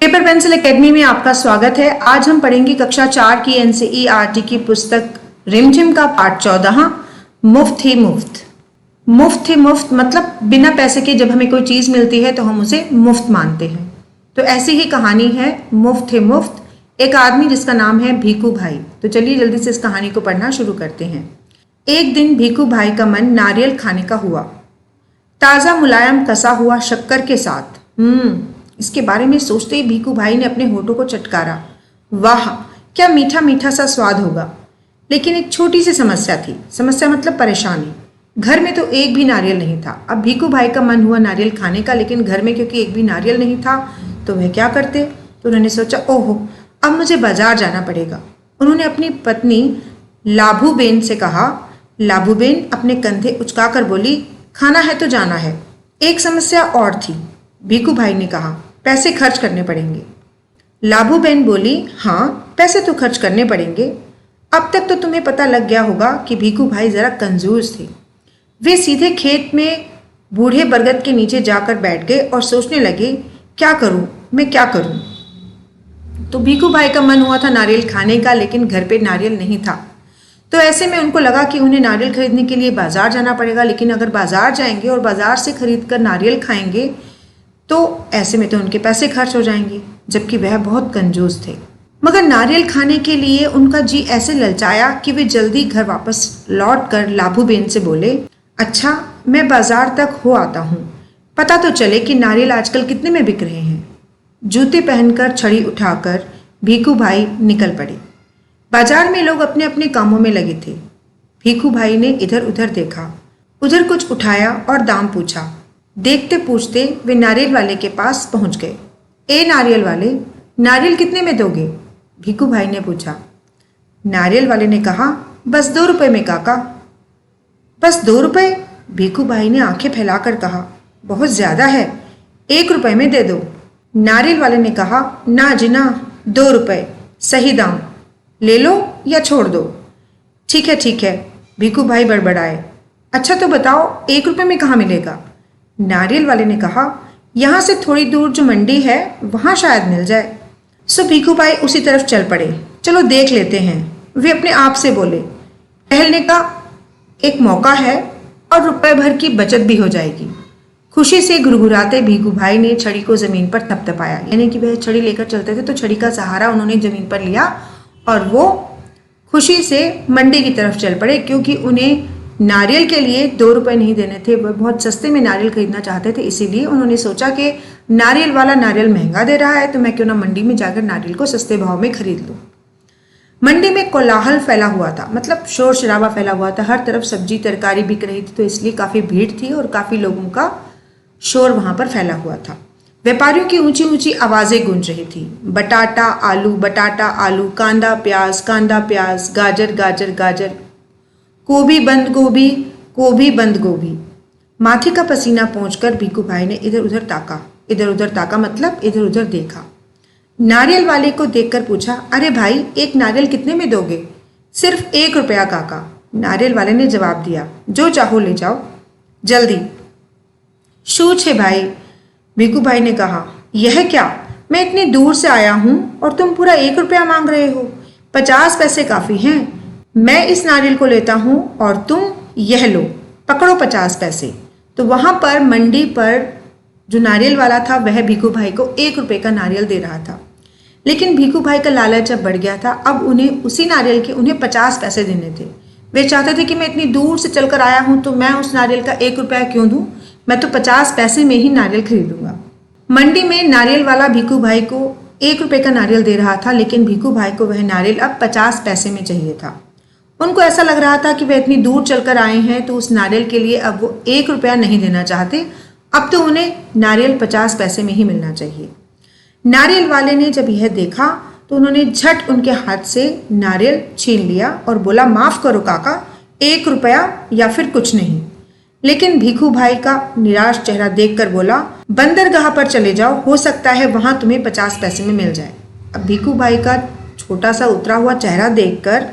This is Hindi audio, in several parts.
पेपर पेंसिल एकेडमी में आपका स्वागत है। आज हम पढ़ेंगे कक्षा 4 की एनसीईआरटी की पुस्तक रिमझिम का पाठ 14 मुफ्त ही मुफ्त। मुफ्त ही मुफ्त मतलब बिना पैसे के जब हमें कोई चीज मिलती है तो हम उसे मुफ्त मानते हैं। तो ऐसी ही कहानी है मुफ्त ही मुफ्त, एक आदमी जिसका नाम है भीखू भाई। तो चलिए जल्दी से इस कहानी को पढ़ना शुरू करते हैं। एक दिन भीखू भाई का मन नारियल खाने का हुआ, ताजा मुलायम कसा हुआ शक्कर के साथ। इसके बारे में सोचते ही भीखू भाई ने अपने होठों को चटकारा। वाह, क्या मीठा मीठा सा स्वाद होगा। लेकिन एक छोटी सी समस्या थी। समस्या मतलब परेशानी। घर में तो एक भी नारियल नहीं था। अब भीखू भाई का मन हुआ नारियल खाने का, लेकिन घर में क्योंकि एक भी नारियल नहीं था तो वह क्या करते। तो उन्होंने सोचा, ओहो, अब मुझे बाजार जाना पड़ेगा। उन्होंने अपनी पत्नी लाभू बेन से कहा। लाभू बेन अपने कंधे उचकाकर बोली, खाना है तो जाना है। एक समस्या और थी, भीखू भाई ने कहा, पैसे खर्च करने पड़ेंगे। लाभू बेन बोली, हाँ, पैसे तो खर्च करने पड़ेंगे। अब तक तो तुम्हें पता लग गया होगा कि भीखू भाई जरा कंजूस थे। वे सीधे खेत में बूढ़े बरगद के नीचे जाकर बैठ गए और सोचने लगे, क्या करूं, मैं क्या करूं। तो भीखू भाई का मन हुआ था नारियल खाने का, लेकिन घर पे नारियल नहीं था। तो ऐसे में उनको लगा कि उन्हें नारियल खरीदने के लिए बाजार जाना पड़ेगा। लेकिन अगर बाजार जाएंगे और बाजार से खरीद कर नारियल खाएंगे तो ऐसे में तो उनके पैसे खर्च हो जाएंगे, जबकि वह बहुत कंजूस थे। मगर नारियल खाने के लिए उनका जी ऐसे ललचाया कि वे जल्दी घर वापस लौट कर लाभू बेन से बोले, अच्छा, मैं बाजार तक हो आता हूँ, पता तो चले कि नारियल आजकल कितने में बिक रहे हैं। जूते पहनकर छड़ी उठाकर भीखू भाई निकल पड़े। बाजार में लोग अपने अपने कामों में लगे थे। भीखू भाई ने इधर उधर देखा, उधर कुछ उठाया और दाम पूछा। देखते पूछते वे नारियल वाले के पास पहुंच गए। ए नारियल वाले, नारियल कितने में दोगे? भीखू भाई ने पूछा। नारियल वाले ने कहा, बस 2 रुपए में काका। बस 2 रुपए? भीखू भाई ने आंखें फैलाकर कहा, बहुत ज्यादा है, 1 रुपए में दे दो। नारियल वाले ने कहा, ना जी ना, 2 रुपए सही दाम, ले लो या छोड़ दो। ठीक है, भीखू भाई बड़बड़ाए। अच्छा तो बताओ, 1 रुपए में कहाँ मिलेगा? नारियल वाले ने कहा, यहाँ से थोड़ी दूर जो मंडी है वहाँ शायद मिल जाए। सो भीखू भाई उसी तरफ चल पड़े। चलो देख लेते हैं, वे अपने आप से बोले। टहलने का एक मौका है और रुपए भर की बचत भी हो जाएगी। खुशी से घुरघुराते भीखू भाई ने छड़ी को जमीन पर थपथपाया। यानी कि वह छड़ी लेकर चलते थे तो छड़ी का सहारा उन्होंने जमीन पर लिया और वो खुशी से मंडी की तरफ चल पड़े, क्योंकि उन्हें नारियल के लिए 2 रुपए नहीं देने थे। वह बहुत सस्ते में नारियल खरीदना चाहते थे। इसीलिए उन्होंने सोचा कि नारियल वाला नारियल महंगा दे रहा है तो मैं क्यों ना मंडी में जाकर नारियल को सस्ते भाव में खरीद लूं। मंडी में कोलाहल फैला हुआ था, मतलब शोर शराबा फैला हुआ था। हर तरफ सब्जी तरकारी बिक रही थी, तो इसलिए काफी भीड़ थी और काफी लोगों का शोर वहां पर फैला हुआ था। व्यापारियों की ऊंची ऊंची आवाजें गूंज रही थी। बटाटा आलू, बटाटा आलू, कांदा प्याज, गाजर गाजर गाजर, गोभी बंद गोभी, गोभी बंद गोभी। माथे का पसीना पोंछकर भीखू भाई ने इधर उधर ताका मतलब इधर उधर देखा। नारियल वाले को देखकर पूछा, अरे भाई, एक नारियल कितने में दोगे? सिर्फ 1 रुपया काका। नारियल वाले ने जवाब दिया, जो चाहो ले जाओ, जल्दी। शूच है भाई, भीखू भाई ने कहा। यह क्या, मैं इतनी दूर से आया हूं और तुम पूरा 1 रुपया मांग रहे हो? 50 पैसे काफी हैं। मैं इस नारियल को लेता हूं और तुम यह लो, पकड़ो 50 पैसे। तो वहां पर मंडी पर जो नारियल वाला था वह भीखू भाई को 1 रुपए का नारियल दे रहा था। लेकिन भीखू भाई का लालच जब बढ़ गया था, अब उन्हें उसी नारियल के उन्हें 50 पैसे देने थे। वे चाहते थे कि मैं इतनी दूर से चलकर आया हूं तो मैं उस नारियल का 1 रुपया क्यों दूं, मैं तो 50 पैसे में ही नारियल खरीदूंगा। मंडी में नारियल वाला भीखू भाई को 1 रुपए का नारियल दे रहा था, लेकिन भीखू भाई को वह नारियल अब 50 पैसे में चाहिए था। उनको ऐसा लग रहा था कि वे इतनी दूर चलकर आए हैं तो उस नारियल के लिए अब वो 1 रुपया नहीं देना चाहते। अब तो उन्हें नारियल 50 पैसे में ही मिलना चाहिए। नारियल वाले ने जब यह देखा तो उन्होंने झट उनके हाथ से नारियल छीन लिया और बोला, माफ करो काका, 1 रुपया या फिर कुछ नहीं। लेकिन भीखू भाई का निराश चेहरा देखकर बोला, बंदरगाह पर चले जाओ, हो सकता है वहां तुम्हें 50 पैसे में मिल जाए। अब भीखू भाई का छोटा सा उतरा हुआ चेहरा देखकर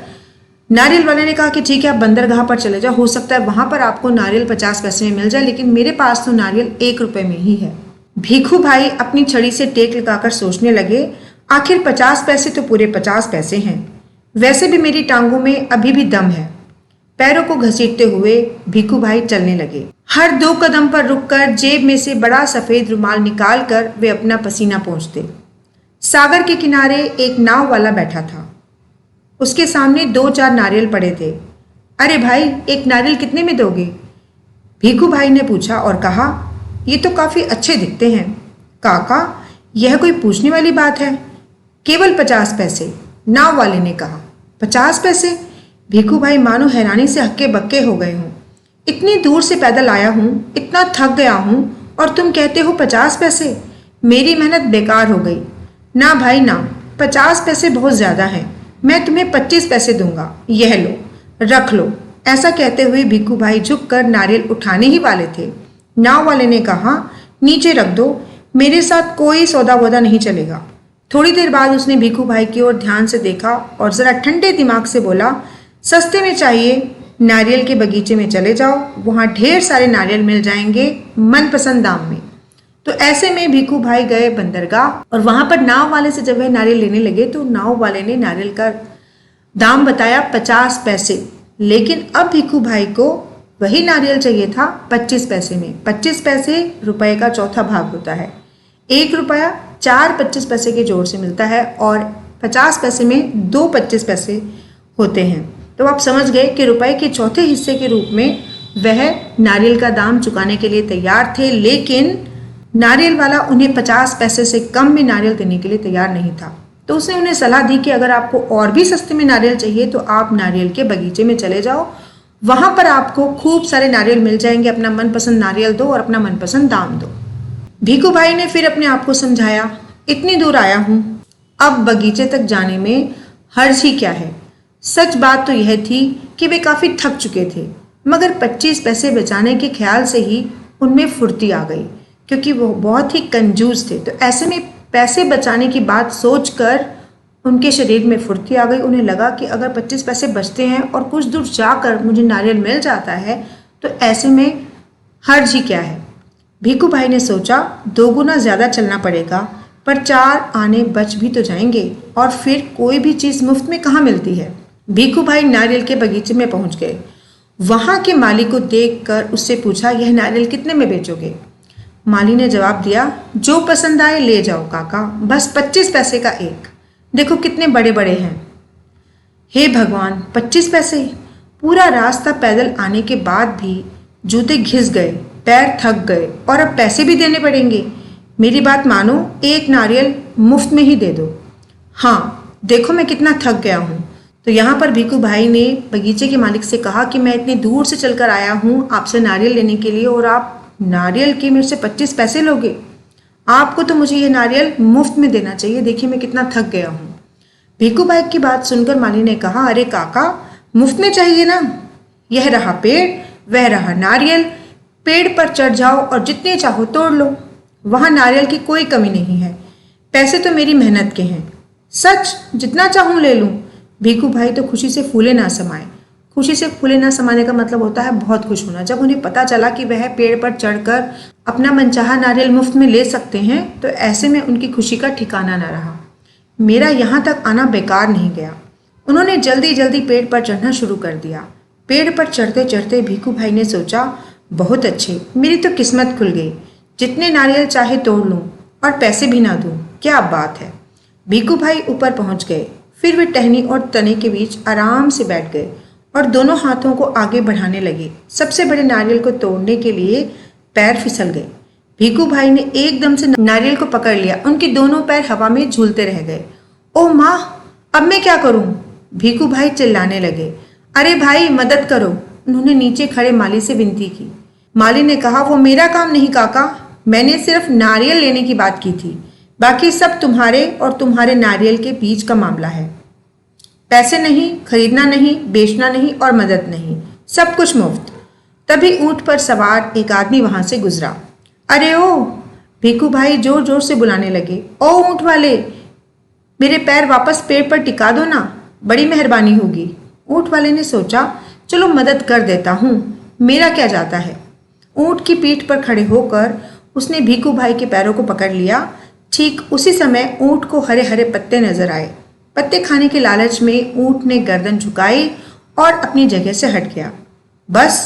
नारियल वाले ने कहा कि ठीक है, आप बंदरगाह पर चले जाओ, हो सकता है वहां पर आपको नारियल 50 पैसे में मिल जाए, लेकिन मेरे पास तो नारियल 1 रुपए में ही है। भीखू भाई अपनी छड़ी से टेक लगाकर सोचने लगे, आखिर 50 पैसे तो पूरे 50 पैसे हैं। वैसे भी मेरी टांगों में अभी भी दम है। पैरों को घसीटते हुए भीखू भाई चलने लगे। हर 2 कदम पर रुककर जेब में से बड़ा सफेद रुमाल निकालकर वे अपना पसीना पोंछते। सागर के किनारे एक नाव वाला बैठा था। उसके सामने 2-4 नारियल पड़े थे। अरे भाई, एक नारियल कितने में दोगे? भीखू भाई ने पूछा और कहा, ये तो काफी अच्छे दिखते हैं। काका, यह कोई पूछने वाली बात है? केवल 50 पैसे, नाव वाले ने कहा। 50 पैसे? भीखू भाई मानो हैरानी से हक्के बक्के हो गए हों। इतनी दूर से पैदल आया हूँ, इतना थक गया हूँ, और तुम कहते हो 50 पैसे? मेरी मेहनत बेकार हो गई। ना भाई ना, 50 पैसे बहुत ज़्यादा हैं। मैं तुम्हें 25 पैसे दूंगा। यह लो, रख लो। ऐसा कहते हुए भीखू भाई झुककर नारियल उठाने ही वाले थे। नाव वाले ने कहा, नीचे रख दो, मेरे साथ कोई सौदा वोदा नहीं चलेगा। थोड़ी देर बाद उसने भीखू भाई की ओर ध्यान से देखा और जरा ठंडे दिमाग से बोला, सस्ते में चाहिए? नारियल के बगीचे में चले जाओ, वहां ढेर सारे नारियल मिल जाएंगे मनपसंद दाम में। तो ऐसे में भीखू भाई गए बंदरगाह, और वहां पर नाव वाले से जब वह नारियल लेने लगे तो नाव वाले ने नारियल का दाम बताया 50 पैसे। लेकिन अब भीखू भाई को वही नारियल चाहिए था 25 पैसे में। 25 पैसे रुपए का चौथा भाग होता है। 1 रुपया 4 25 पैसे के जोड़ से मिलता है और 50 पैसे में 2 25 पैसे होते हैं। तो आप समझ गए कि रुपए के चौथे हिस्से के रूप में वह नारियल का दाम चुकाने के लिए तैयार थे, लेकिन नारियल वाला उन्हें 50 पैसे से कम में नारियल देने के लिए तैयार नहीं था। तो उसने उन्हें सलाह दी कि अगर आपको और भी सस्ते में नारियल चाहिए तो आप नारियल के बगीचे में चले जाओ, वहां पर आपको खूब सारे नारियल मिल जाएंगे। अपना मनपसंद नारियल दो और अपना मनपसंद दाम दो। भीखू भाई ने फिर अपने आप को समझाया, इतनी दूर आया हूं, अब बगीचे तक जाने में हर्ज ही क्या है। सच बात तो यह थी कि वे काफी थक चुके थे, मगर 25 पैसे बचाने के ख्याल से ही उनमें फुर्ती आ गई, क्योंकि वो बहुत ही कंजूस थे। तो ऐसे में पैसे बचाने की बात सोचकर उनके शरीर में फुर्ती आ गई। उन्हें लगा कि अगर 25 पैसे बचते हैं और कुछ दूर जाकर मुझे नारियल मिल जाता है तो ऐसे में हर्ज ही क्या है। भीखू भाई ने सोचा, 2 गुना ज़्यादा चलना पड़ेगा, पर 4 आने बच भी तो जाएंगे, और फिर कोई भी चीज़ मुफ्त में कहाँ मिलती है। भीखू भाई नारियल के बगीचे में पहुंच गए। वहां के माली को देखकर उससे पूछा, यह नारियल कितने में बेचोगे? माली ने जवाब दिया, जो पसंद आए ले जाओ काका, बस 25 पैसे का एक। देखो कितने बड़े बड़े हैं। हे भगवान, 25 पैसे? पूरा रास्ता पैदल आने के बाद भी जूते घिस गए, पैर थक गए, और अब पैसे भी देने पड़ेंगे। मेरी बात मानो, एक नारियल मुफ्त में ही दे दो। हाँ, देखो मैं कितना थक गया हूँ। तो यहाँ पर भीखू भाई ने बगीचे के मालिक से कहा कि मैं इतनी दूर से चलकर आया हूँ आपसे नारियल लेने के लिए, और आप नारियल के मेरे से 25 पैसे लोगे? आपको तो मुझे ये नारियल मुफ्त में देना चाहिए। देखिए मैं कितना थक गया हूँ। भीखू भाई की बात सुनकर माली ने कहा, अरे काका, मुफ्त में चाहिए ना? यह रहा पेड़, वह रहा नारियल। पेड़ पर चढ़ जाओ और जितने चाहो तोड़ लो, वहां नारियल की कोई कमी नहीं है। पैसे तो मेरी मेहनत के हैं। सच? जितना चाहूं ले लूं। भीखू भाई तो खुशी से फूले ना समाए। खुशी से फूले ना समाने का मतलब होता है बहुत खुश होना। जब उन्हें पता चला कि वह पेड़ पर चढ़कर अपना मनचाहा नारियल मुफ्त में ले सकते हैं तो ऐसे में उनकी खुशी का ठिकाना न रहा। मेरा यहाँ तक आना बेकार नहीं गया। उन्होंने जल्दी जल्दी पेड़ पर चढ़ना शुरू कर दिया। पेड़ पर चढ़ते चढ़ते भीखू भाई ने सोचा, बहुत अच्छे, मेरी तो किस्मत खुल गई। जितने नारियल चाहे तोड़ लूं और पैसे भी ना दूं, क्या बात है। भीखू भाई ऊपर पहुंच गए। फिर वे टहनी और तने के बीच आराम से बैठ गए और दोनों हाथों को आगे बढ़ाने लगे। सबसे बड़े नारियल को तोड़ने के लिए पैर फिसल गए। भीखू भाई ने एकदम से नारियल को पकड़ लिया। उनके दोनों पैर हवा में झूलते रह गए। ओह माँ, अब मैं क्या करूं? भीखू भाई चिल्लाने लगे। अरे भाई, मदद करो। उन्होंने नीचे खड़े माली से विनती की। माली ने कहा, वो मेरा काम नहीं काका, मैंने सिर्फ नारियल लेने की बात की थी। बाकी सब तुम्हारे और तुम्हारे नारियल के बीच का मामला है। पैसे नहीं, खरीदना नहीं, बेचना नहीं और मदद नहीं, सब कुछ मुफ्त। तभी ऊंट पर सवार एक आदमी वहां से गुजरा। अरे ओ, भीखू भाई जोर जोर से बुलाने लगे। ओ ऊंट वाले, मेरे पैर वापस पेड़ पर टिका दो ना, बड़ी मेहरबानी होगी। ऊंट वाले ने सोचा, चलो मदद कर देता हूँ, मेरा क्या जाता है। ऊंट की पीठ पर खड़े होकर उसने भीखू भाई के पैरों को पकड़ लिया। ठीक उसी समय ऊंट को हरे हरे पत्ते नजर आए। पत्ते खाने के लालच में ऊंट ने गर्दन झुकाई और अपनी जगह से हट गया। बस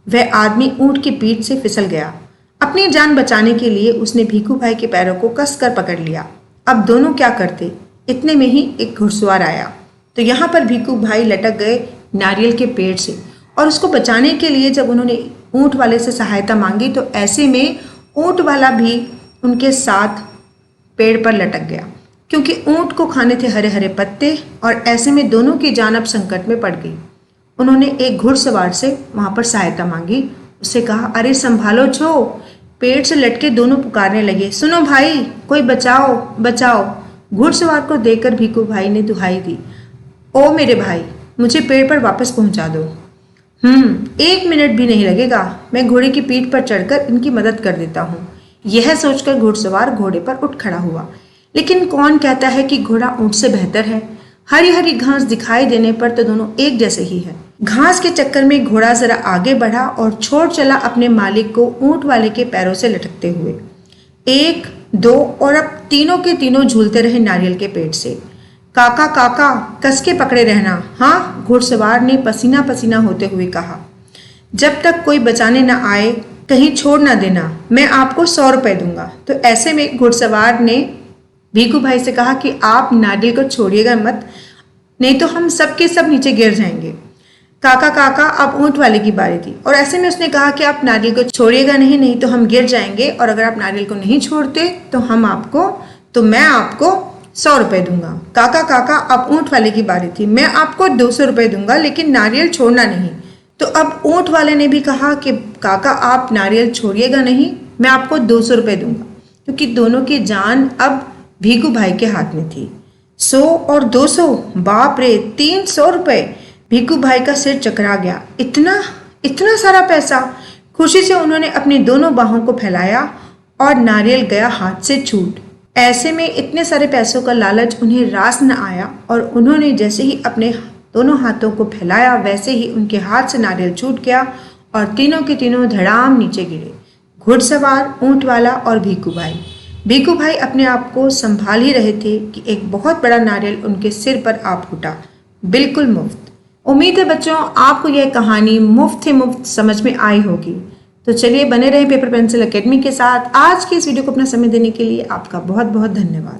वह आदमी ऊंट की पीठ से फिसल गया। अपनी जान बचाने के लिए उसने भीखू भाई के पैरों को कसकर पकड़ लिया। अब दोनों क्या करते, इतने में ही एक घुड़सवार आया। तो यहाँ पर भीखू भाई लटक गए नारियल के पेड़ से, और उसको बचाने के लिए जब उन्होंने ऊंट वाले से सहायता मांगी तो ऐसे में ऊंट वाला भी उनके साथ पेड़ पर लटक गया, क्योंकि ऊंट को खाने थे हरे हरे पत्ते, और ऐसे में दोनों की जान अब संकट में पड़ गई। उन्होंने एक घुड़सवार से वहां पर सहायता मांगी। उससे कहा, अरे संभालो छो। पेड़ से लटके दोनों पुकारने लगे, सुनो भाई, कोई बचाओ बचाओ। घुड़सवार को देखकर भीखू भाई ने दुहाई दी, ओ मेरे भाई, मुझे पेड़ पर वापस पहुंचा दो। 1 मिनट भी नहीं लगेगा, मैं घोड़े की पीठ पर चढ़कर इनकी मदद कर देता हूँ। यह सोचकर घुड़सवार घोड़े पर उठ खड़ा हुआ। लेकिन कौन कहता है कि घोड़ा ऊंट से बेहतर है। हरी हरी घास दिखाई देने पर तो दोनों एक जैसे ही है। घास के चक्कर में घोड़ा जरा आगे बढ़ा और छोड़ चला अपने मालिक को ऊंट वाले के पैरों से लटकते हुए। 1, 2 और अब तीनों के तीनों झूलते रहे नारियल के पेड़ से। काका काका, कस के पकड़े रहना। हाँ, घुड़सवार ने पसीना पसीना होते हुए कहा। जब तक कोई बचाने न आए कहीं छोड़ ना देना, मैं आपको 100 रुपए दूंगा। तो ऐसे में घुड़सवार ने भीखू भाई से कहा कि आप नारियल को छोड़िएगा मत, नहीं तो हम सब के सब नीचे गिर जाएंगे। काका काका, अब ऊंट वाले की बारी थी, और ऐसे में उसने कहा कि आप नारियल को छोड़िएगा नहीं तो हम गिर जाएंगे, और अगर आप नारियल को नहीं छोड़ते तो मैं आपको 100 रुपए दूंगा। काका काका, अब ऊंट वाले की बारी थी, मैं आपको 200 रुपए दूंगा, लेकिन नारियल छोड़ना नहीं। तो अब ऊंट वाले ने भी कहा कि काका आप नारियल छोड़िएगा नहीं, मैं आपको 200 रुपए दूंगा, क्योंकि दोनों की जान अब भीखू भाई के हाथ में थी। 100 और 200, बाप रे, 300 रुपए। भीखू भाई का सिर चकरा गया। इतना सारा पैसा। खुशी से उन्होंने अपनी दोनों बाहों को फैलाया और नारियल गया हाथ से छूट। ऐसे में इतने सारे पैसों का लालच उन्हें रास न आया, और उन्होंने जैसे ही अपने दोनों हाथों को फैलाया वैसे ही उनके हाथ से नारियल छूट गया और तीनों के तीनों धड़ाम नीचे गिरे। घुड़सवार, ऊंट वाला और भीखू भाई। भीखू भाई अपने आप को संभाल ही रहे थे कि एक बहुत बड़ा नारियल उनके सिर पर आ फूटा, बिल्कुल मुफ्त। उम्मीद है बच्चों आपको यह कहानी मुफ्त समझ में आई होगी। तो चलिए बने रहे पेपर पेंसिल एकेडमी के साथ। आज की इस वीडियो को अपना समय देने के लिए आपका बहुत बहुत धन्यवाद।